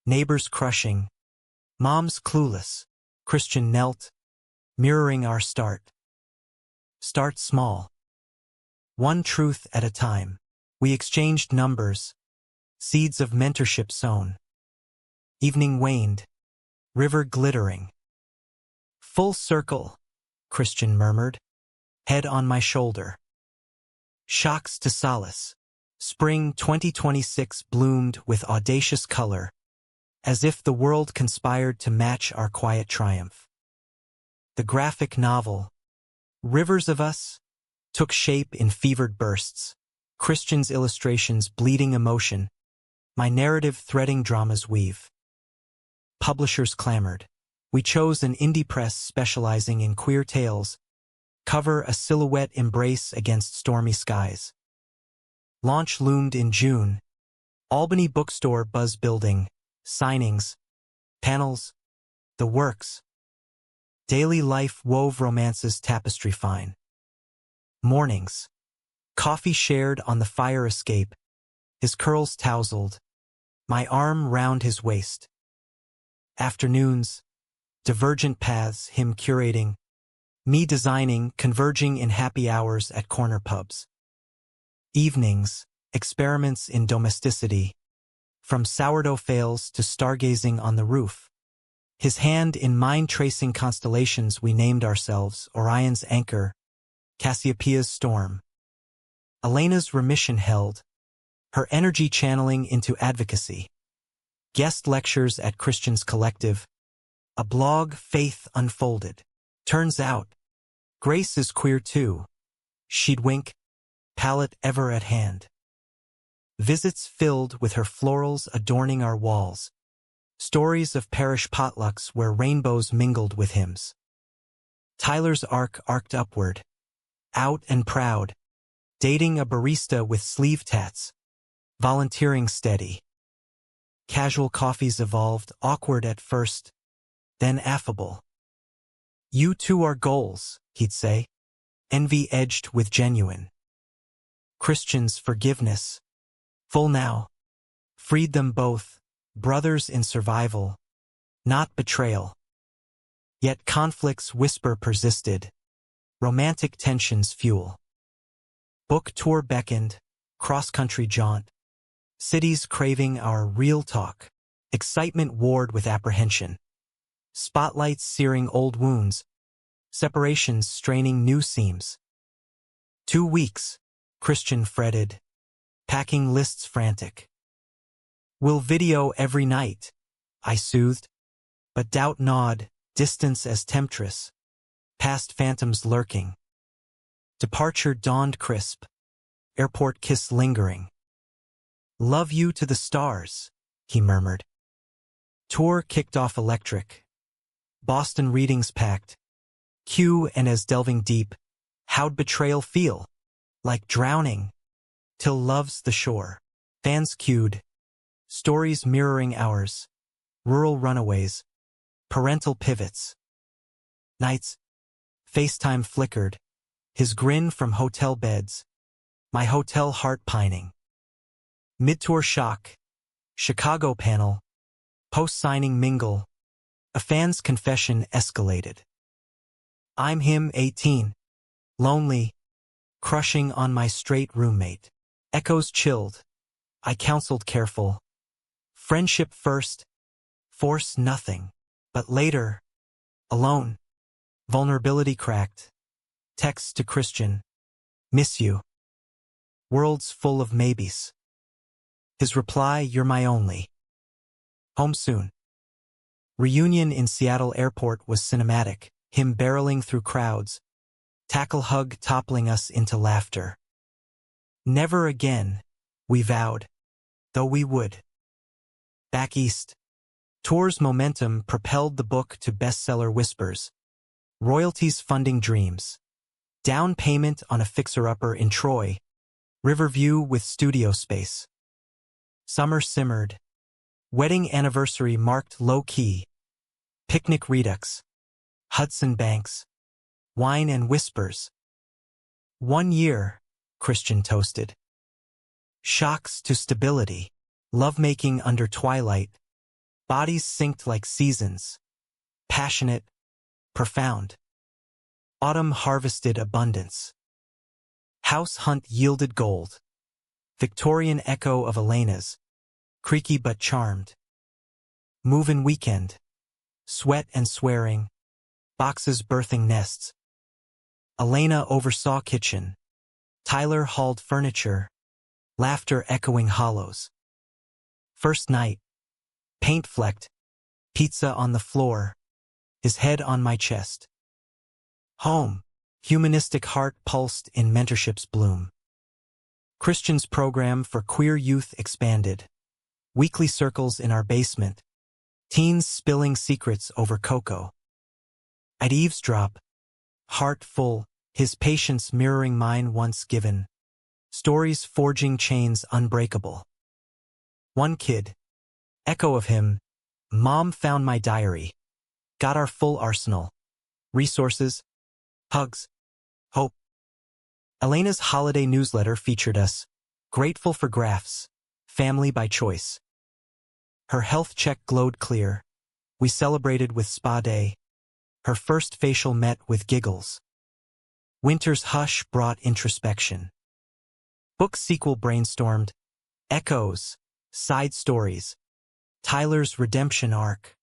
Neighbors crushing. Mom's clueless. Christian knelt. Mirroring our start. Start small. One truth at a time. We exchanged numbers. Seeds of mentorship sown. Evening waned. River glittering. Full circle, Christian murmured. Head on my shoulder. Shocks to solace. Spring 2026 bloomed with audacious color, as if the world conspired to match our quiet triumph. The graphic novel, Rivers of Us, took shape in fevered bursts. Christian's illustrations bleeding emotion. My narrative threading drama's weave. Publishers clamored. We chose an indie press specializing in queer tales. Cover a silhouette embrace against stormy skies. Launch loomed in June. Albany bookstore buzz building. Signings. Panels. The works. Daily life wove romance's tapestry fine. Mornings. Coffee shared on the fire escape. His curls tousled. My arm round his waist. Afternoons. Divergent paths, him curating. Me designing, converging in happy hours at corner pubs. Evenings. Experiments in domesticity. From sourdough fails to stargazing on the roof. His hand in mind-tracing constellations we named ourselves, Orion's Anchor, Cassiopeia's Storm. Elena's remission held, her energy channeling into advocacy. Guest lectures at Christian's Collective. A blog, Faith Unfolded. Turns out, Grace is queer too. She'd wink. palette ever at hand. Visits filled with her florals adorning our walls. Stories of parish potlucks where rainbows mingled with hymns. Tyler's arc arced upward, out and proud, dating a barista with sleeve tats, volunteering steady. Casual coffees evolved, awkward at first, then affable. You two are goals, he'd say, envy edged with genuine. Christians' forgiveness, full now, freed them both, brothers in survival, not betrayal. Yet conflicts whisper persisted, romantic tensions fuel. Book tour beckoned, cross-country jaunt, cities craving our real talk, excitement warred with apprehension. Spotlights searing old wounds, separations straining new seams. 2 weeks, Christian fretted, packing lists frantic. We'll video every night, I soothed, but doubt gnawed, distance as temptress, past phantoms lurking. Departure dawned crisp, airport kiss lingering. Love you to the stars, he murmured. Tour kicked off electric. Boston readings packed. Cue and as delving deep, how'd betrayal feel? Like drowning, till love's the shore. Fans queued, stories mirroring ours, rural runaways, parental pivots. Nights, FaceTime flickered, his grin from hotel beds, my hotel heart pining. Mid-tour shock, Chicago panel, post-signing mingle, a fan's confession escalated. I'm him, 18, lonely, crushing on my straight roommate. Echoes chilled, I counseled careful. Friendship first, force nothing, but later, alone, vulnerability cracked. Text to Christian, miss you. Worlds full of maybes. His reply, you're my only. Home soon. Reunion in Seattle airport was cinematic, him barreling through crowds, tackle hug toppling us into laughter. Never again, we vowed, though we would. Back east. Tour's momentum propelled the book to bestseller whispers. Royalties funding dreams. Down payment on a fixer-upper in Troy. Riverview with studio space. Summer simmered. Wedding anniversary marked low-key. Picnic redux. Hudson Banks. Wine and whispers. 1 year, Christian toasted. Shocks to stability. Lovemaking under twilight. Bodies synced like seasons. Passionate, profound. Autumn harvested abundance. House hunt yielded gold. Victorian echo of Elena's. Creaky but charmed. Move-in weekend. Sweat and swearing. Boxes birthing nests. Elena oversaw kitchen. Tyler hauled furniture. Laughter echoing hollows. First night. Paint-flecked. Pizza on the floor. His head on my chest. Home. Humanistic heart pulsed in mentorship's bloom. Christian's program for queer youth expanded. Weekly circles in our basement. Teens spilling secrets over cocoa. I'd eavesdrop. Heart full, his patience mirroring mine once given. Stories forging chains unbreakable. One kid. Echo of him. Mom found my diary. Got our full arsenal. Resources. Hugs. Hope. Elena's holiday newsletter featured us. Grateful for graphs. Family by choice. Her health check glowed clear. We celebrated with spa day. Her first facial met with giggles. Winter's hush brought introspection. Book sequel brainstormed. Echoes. Side stories. Tyler's redemption arc.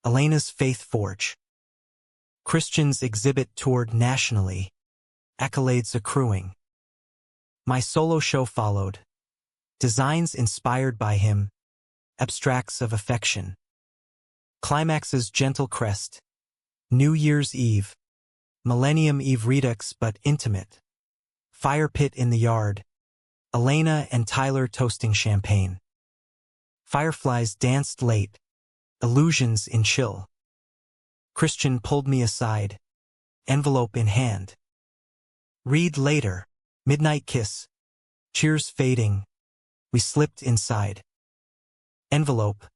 Elena's faith forge. Christian's exhibit toured nationally. Accolades accruing. My solo show followed. Designs inspired by him. Abstracts of affection. Climax's gentle crest. New Year's Eve. Millennium Eve redux but intimate. Fire pit in the yard. Elena and Tyler toasting champagne. Fireflies danced late. Illusions in chill. Christian pulled me aside. Envelope in hand. Read later. Midnight kiss. Cheers fading. We slipped inside. Envelope.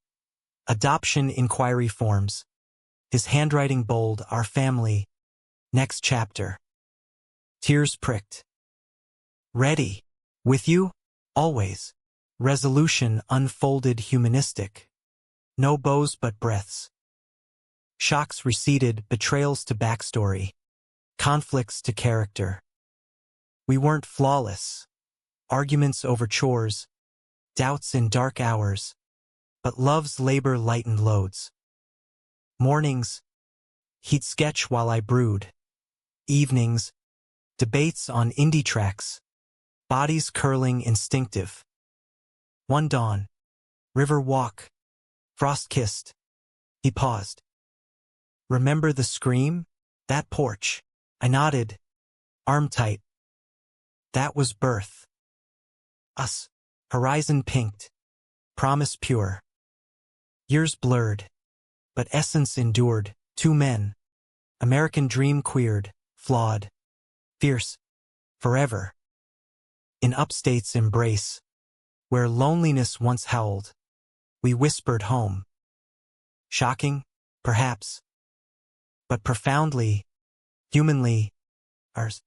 Adoption inquiry forms. His handwriting bold. Our family. Next chapter. Tears pricked. Ready. With you. Always. Resolution unfolded humanistic. No bows but breaths. Shocks receded, betrayals to backstory. Conflicts to character. We weren't flawless. Arguments over chores. Doubts in dark hours. But love's labor lightened loads. Mornings. He'd sketch while I brewed. Evenings. Debates on indie tracks. Bodies curling instinctive. One dawn. River walk. Frost-kissed. He paused. Remember the scream? That porch. I nodded. Arm tight. That was birth. Us. Horizon pinked. Promise pure. Years blurred. But essence endured. Two men. American dream queered. Flawed. Fierce. Forever. In upstate's embrace. Where loneliness once howled. We whispered home. Shocking? Perhaps. But profoundly, humanly, ours.